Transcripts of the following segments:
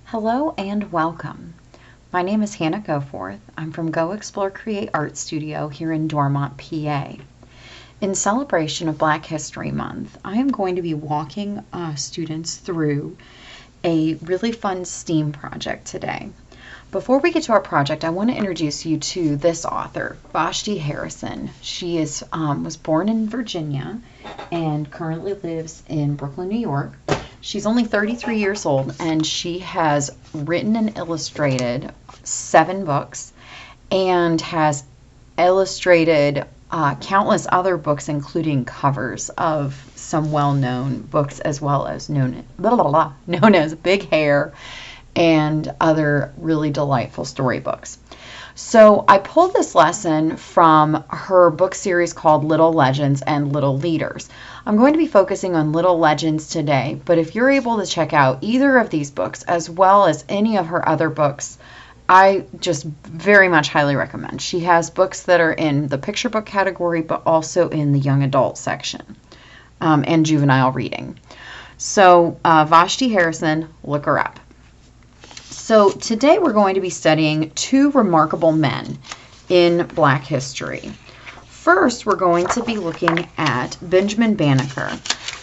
Hello and welcome. My name is Hannah Goforth. I'm from Go Explore Create Art Studio here in Dormont, PA. In celebration of Black History Month, I am going to be walking students through a really fun STEAM project today. Before we get to our project, I want to introduce you to this author, Boshti Harrison. She was born in Virginia and currently lives in Brooklyn, New York. She's only 33 years old, and she has written and illustrated 7 books and has illustrated countless other books, including covers of some well-known books, as well as known as Big Hair and other really delightful storybooks. So I pulled this lesson from her book series called Little Legends and Little Leaders. I'm going to be focusing on Little Legends today, but if you're able to check out either of these books as well as any of her other books, I just very much highly recommend. She has books that are in the picture book category, but also in the young adult section and juvenile reading. So Boshti Harrison, look her up. So today we're going to be studying 2 remarkable men in Black history. First, we're going to be looking at Benjamin Banneker.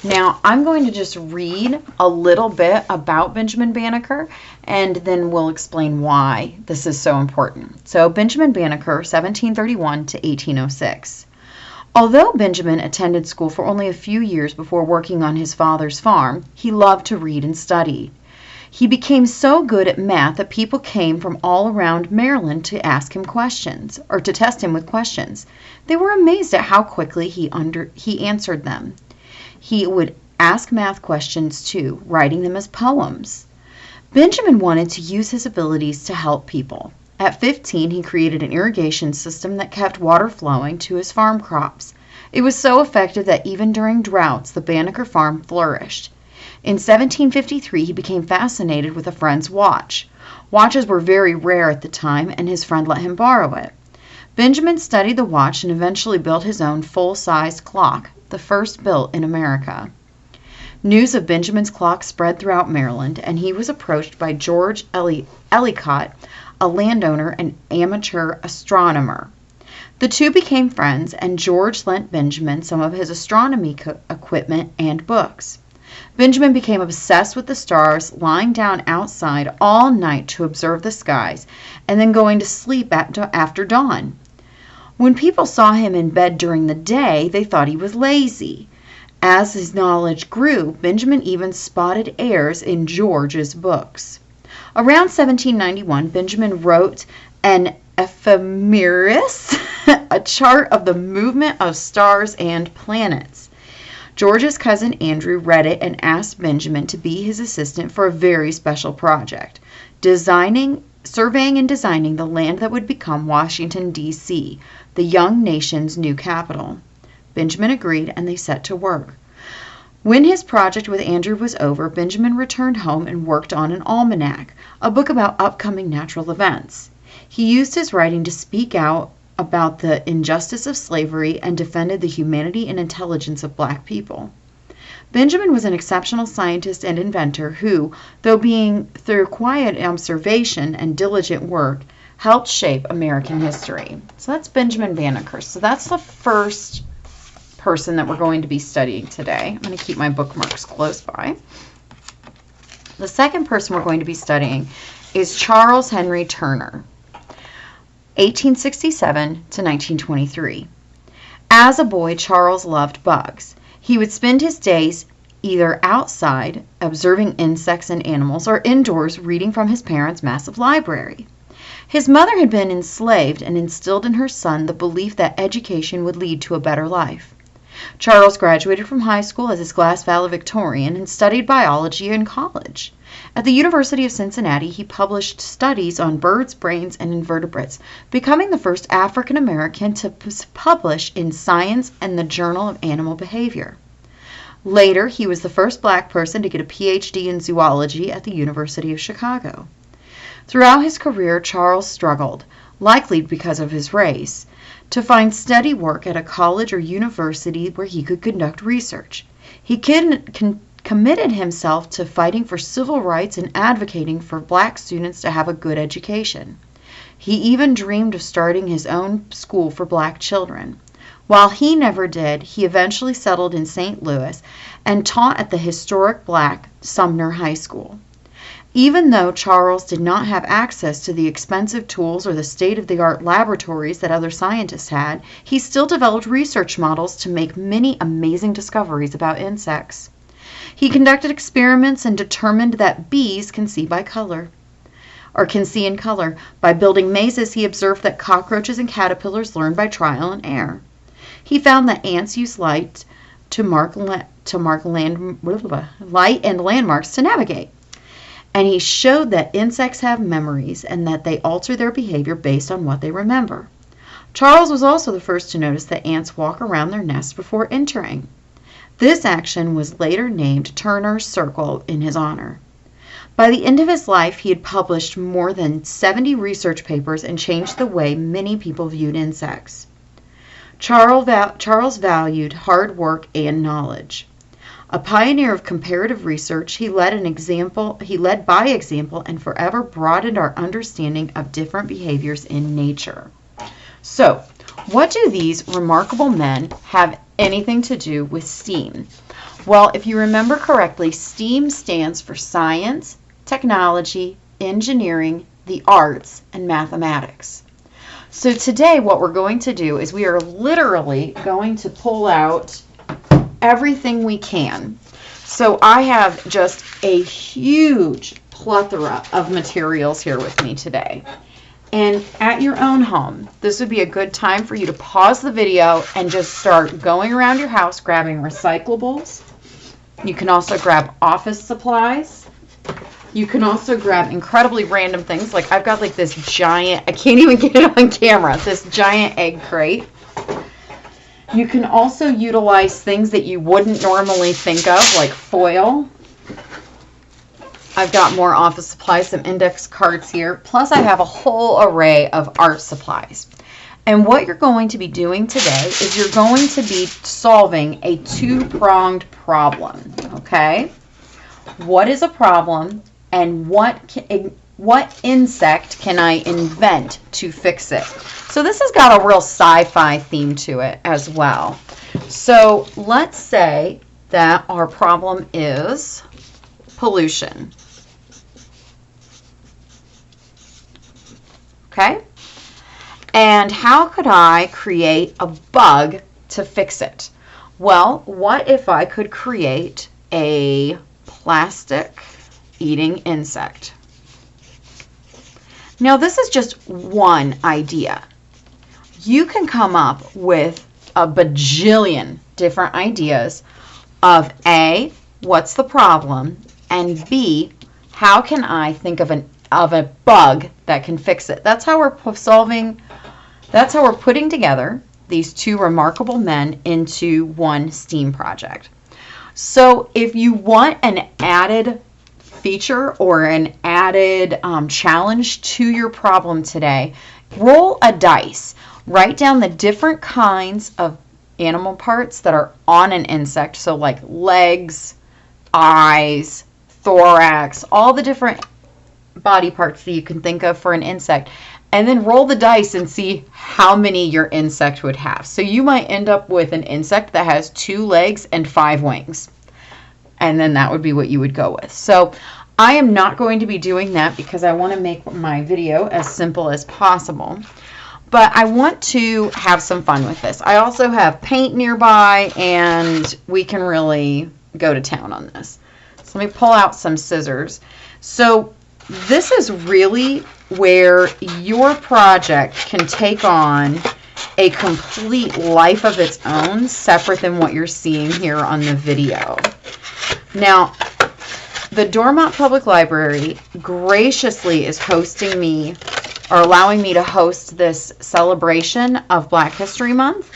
Now, I'm going to just read a little bit about Benjamin Banneker, and then we'll explain why this is so important. So, Benjamin Banneker, 1731 to 1806. Although Benjamin attended school for only a few years before working on his father's farm, he loved to read and study. He became so good at math that people came from all around Maryland to ask him questions, or to test him with questions. They were amazed at how quickly he answered them. He would ask math questions too, writing them as poems. Benjamin wanted to use his abilities to help people. At 15, he created an irrigation system that kept water flowing to his farm crops. It was so effective that even during droughts, the Banneker farm flourished. In 1753, he became fascinated with a friend's watch. Watches were very rare at the time, and his friend let him borrow it. Benjamin studied the watch and eventually built his own full-sized clock, the first built in America. News of Benjamin's clock spread throughout Maryland, and he was approached by George Ellicott, a landowner and amateur astronomer. The two became friends, and George lent Benjamin some of his astronomy equipment and books. Benjamin became obsessed with the stars, lying down outside all night to observe the skies, and then going to sleep after dawn. When people saw him in bed during the day, they thought he was lazy. As his knowledge grew, Benjamin even spotted errors in George's books. Around 1791, Benjamin wrote an ephemeris, a chart of the movement of stars and planets. George's cousin Andrew read it and asked Benjamin to be his assistant for a very special project, surveying and designing the land that would become Washington, D.C., the young nation's new capital. Benjamin agreed, and they set to work. When his project with Andrew was over, Benjamin returned home and worked on an almanac, a book about upcoming natural events. He used his writing to speak out about the injustice of slavery and defended the humanity and intelligence of Black people. Benjamin was an exceptional scientist and inventor who, through quiet observation and diligent work, helped shape American history. So that's Benjamin Banneker. So that's the first person that we're going to be studying today. I'm going to keep my bookmarks close by. The second person we're going to be studying is Charles Henry Turner, 1867 to 1923. As a boy, Charles loved bugs. He would spend his days either outside, observing insects and animals, or indoors, reading from his parents' massive library. His mother had been enslaved and instilled in her son the belief that education would lead to a better life. Charles graduated from high school as his class valedictorian and studied biology in college. At the University of Cincinnati, he published studies on birds, brains, and invertebrates, becoming the first African American to publish in Science and the Journal of Animal Behavior. Later, he was the first Black person to get a PhD in zoology at the University of Chicago. Throughout his career, Charles struggled, likely because of his race, to find steady work at a college or university where he could conduct research. He committed himself to fighting for civil rights and advocating for black students to have a good education. He even dreamed of starting his own school for black children. While he never did, he eventually settled in St. Louis and taught at the historic black Sumner High School. Even though Charles did not have access to the expensive tools or the state-of-the-art laboratories that other scientists had, he still developed research models to make many amazing discoveries about insects. He conducted experiments and determined that bees can see by color, or can see in color. By building mazes, he observed that cockroaches and caterpillars learn by trial and error. He found that ants use light to mark light and landmarks to navigate. And he showed that insects have memories and that they alter their behavior based on what they remember. Charles was also the first to notice that ants walk around their nests before entering. This action was later named Turner's Circle in his honor. By the end of his life, he had published more than 70 research papers and changed the way many people viewed insects. Charles valued hard work and knowledge. A pioneer of comparative research, he led by example and forever broadened our understanding of different behaviors in nature. So, what do these remarkable men have anything to do with STEAM? Well, if you remember correctly, STEAM stands for science, technology, engineering, the arts, and mathematics. So today what we're going to do is we are literally going to pull out everything we can. So I have just a huge plethora of materials here with me today. And at your own home, this would be a good time for you to pause the video and just start going around your house grabbing recyclables. You can also grab office supplies. You can also grab incredibly random things. Like I've got like this giant, I can't even get it on camera, this giant egg crate. You can also utilize things that you wouldn't normally think of, like foil. I've got more office supplies, some index cards here. Plus I have a whole array of art supplies. And what you're going to be doing today is you're going to be solving a two-pronged problem, okay? What is a problem and what insect can I invent to fix it? So this has got a real sci-fi theme to it as well. So let's say that our problem is pollution. Okay? And how could I create a bug to fix it? Well, what if I could create a plastic eating insect? Now this is just one idea. You can come up with a bajillion different ideas of A, what's the problem, and B, how can I think of a bug that can fix it. That's how we're putting together these two remarkable men into one STEAM project. So if you want an added feature or an added challenge to your problem today, roll a dice. Write down the different kinds of animal parts that are on an insect, so like legs, eyes, thorax, all the different body parts that you can think of for an insect, and then roll the dice and see how many your insect would have. So you might end up with an insect that has 2 legs and 5 wings, and then that would be what you would go with. So I am not going to be doing that because I want to make my video as simple as possible. But I want to have some fun with this. I also have paint nearby, and we can really go to town on this. So let me pull out some scissors. So this is really where your project can take on a complete life of its own, separate than what you're seeing here on the video. Now, the Dormont Public Library graciously is hosting me, or allowing me to host this celebration of Black History Month,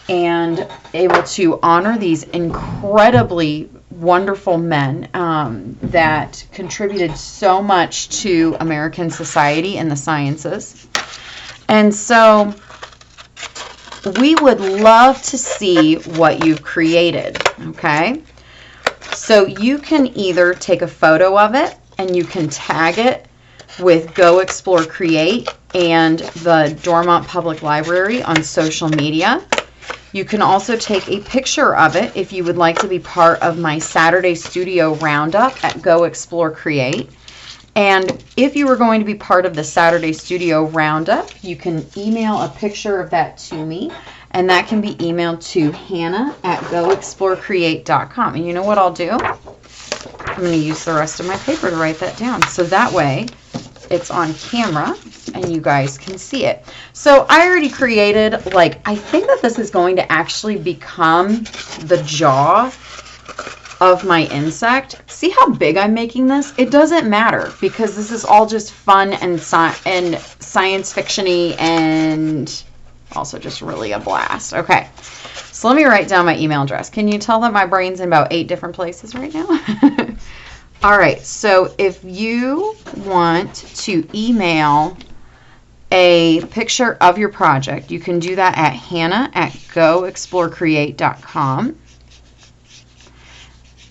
and able to honor these incredibly wonderful men that contributed so much to American society and the sciences. And so we would love to see what you've created, okay? So you can either take a photo of it and you can tag it with Go Explore Create and the Dormont Public Library on social media. You can also take a picture of it if you would like to be part of my Saturday Studio Roundup at Go Explore Create. And if you were going to be part of the Saturday Studio Roundup, you can email a picture of that to me, and that can be emailed to hannah@goexplorecreate.com. And you know what I'll do? I'm going to use the rest of my paper to write that down, so that way it's on camera and you guys can see it. So I already created, like, I think that this is going to actually become the jaw of my insect. See how big I'm making this? It doesn't matter because this is all just fun and science fiction-y and also just really a blast. Okay, so let me write down my email address. Can you tell that my brain's in about 8 different places right now? All right, so if you want to email a picture of your project, you can do that at hannah@goexplorecreate.com.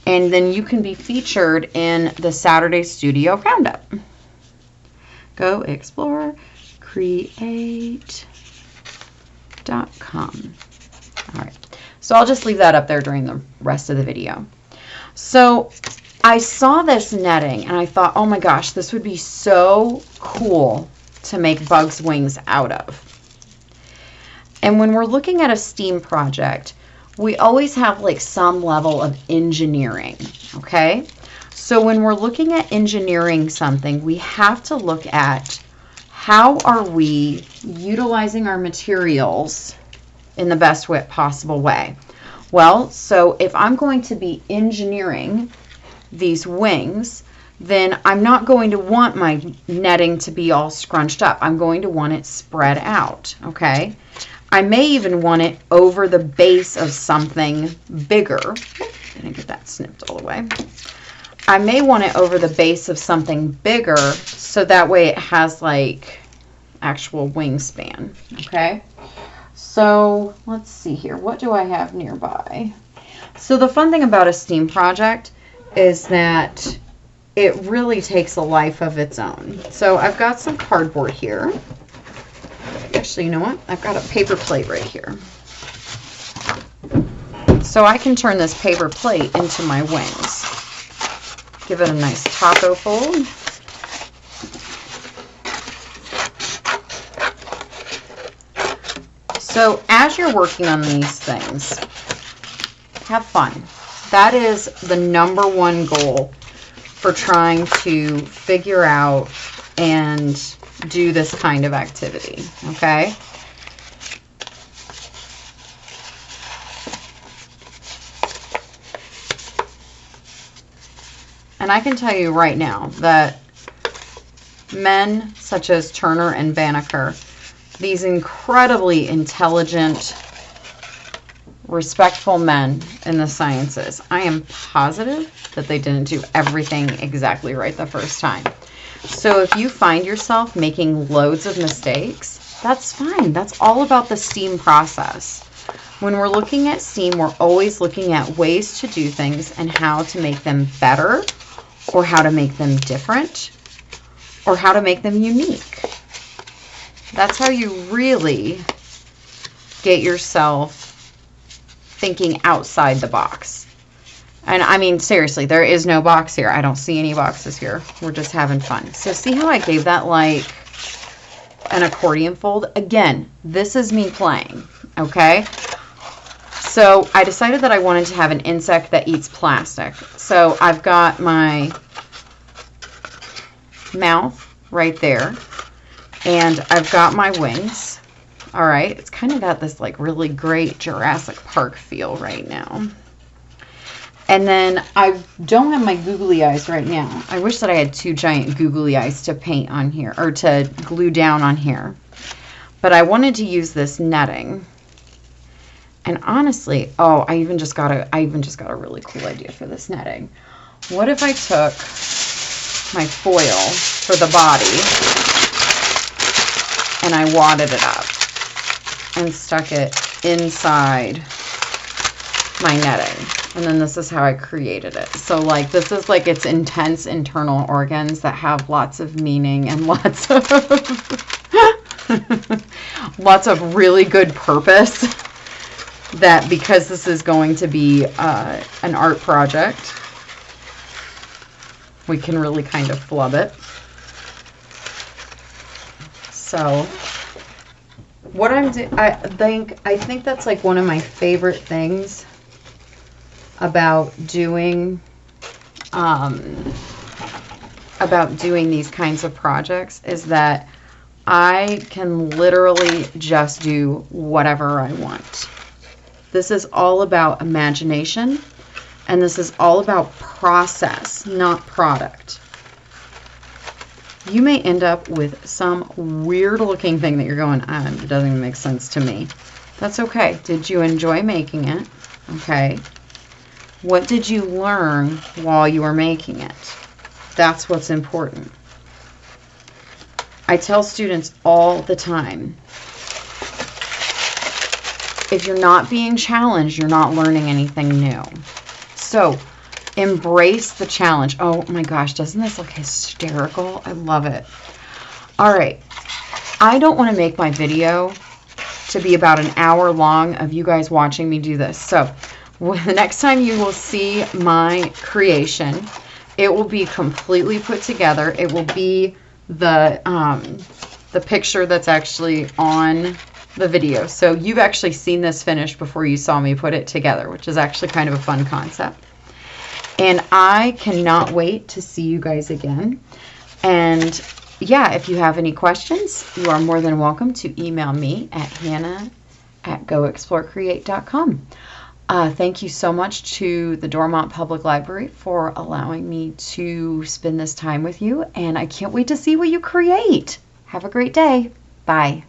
And then you can be featured in the Saturday Studio Roundup. goexplorecreate.com. All right, so I'll just leave that up there during the rest of the video. So I saw this netting and I thought, oh my gosh, this would be so cool to make bugs' wings out of. And when we're looking at a STEAM project, we always have like some level of engineering, okay? So when we're looking at engineering something, we have to look at how are we utilizing our materials in the best possible way. Well, so if I'm going to be engineering these wings, then I'm not going to want my netting to be all scrunched up. I'm going to want it spread out, okay? I may even want it over the base of something bigger. Didn't get that snipped all the way. I may want it over the base of something bigger so that way it has like actual wingspan, okay? So let's see here. What do I have nearby? So the fun thing about a STEAM project is that it really takes a life of its own. So I've got some cardboard here. Actually, you know what? I've got a paper plate right here. So I can turn this paper plate into my wings. Give it a nice taco fold. So as you're working on these things, have fun. That is the #1 goal for trying to figure out and do this kind of activity, okay? And I can tell you right now that men such as Turner and Banneker, these incredibly intelligent, respectful men in the sciences, I am positive that they didn't do everything exactly right the first time. So if you find yourself making loads of mistakes, that's fine. That's all about the STEAM process. When we're looking at STEAM, we're always looking at ways to do things and how to make them better, or how to make them different, or how to make them unique. That's how you really get yourself thinking outside the box. And I mean, seriously, there is no box here. I don't see any boxes here. We're just having fun. So see how I gave that like an accordion fold? Again, this is me playing, okay? So I decided that I wanted to have an insect that eats plastic. So I've got my mouth right there, and I've got my wings. All right, it's kind of got this like really great Jurassic Park feel right now. And then I don't have my googly eyes right now. I wish that I had 2 giant googly eyes to paint on here, or to glue down on here. But I wanted to use this netting. And honestly, oh, I even just got a really cool idea for this netting. What if I took my foil for the body and I wadded it up and stuck it inside my netting. And then this is how I created it. So like this is like its intense internal organs that have lots of meaning and lots of lots of really good purpose, that because this is going to be an art project, we can really kind of flub it. So what I think that's like one of my favorite things about doing these kinds of projects is that I can literally just do whatever I want. This is all about imagination, and this is all about process, not product. You may end up with some weird looking thing that you're going, it doesn't even make sense to me. That's okay. Did you enjoy making it? Okay. What did you learn while you were making it? That's what's important. I tell students all the time, if you're not being challenged, you're not learning anything new. So embrace the challenge. Oh my gosh, doesn't this look hysterical? I love it. All right. I don't want to make my video to be about an hour long of you guys watching me do this. So the next time you will see my creation, it will be completely put together. It will be the picture that's actually on the video. So you've actually seen this finished before you saw me put it together, which is actually kind of a fun concept. And I cannot wait to see you guys again. And yeah, if you have any questions, you are more than welcome to email me at hannah@goexplorecreate.com. Thank you so much to the Dormont Public Library for allowing me to spend this time with you, and I can't wait to see what you create. Have a great day. Bye.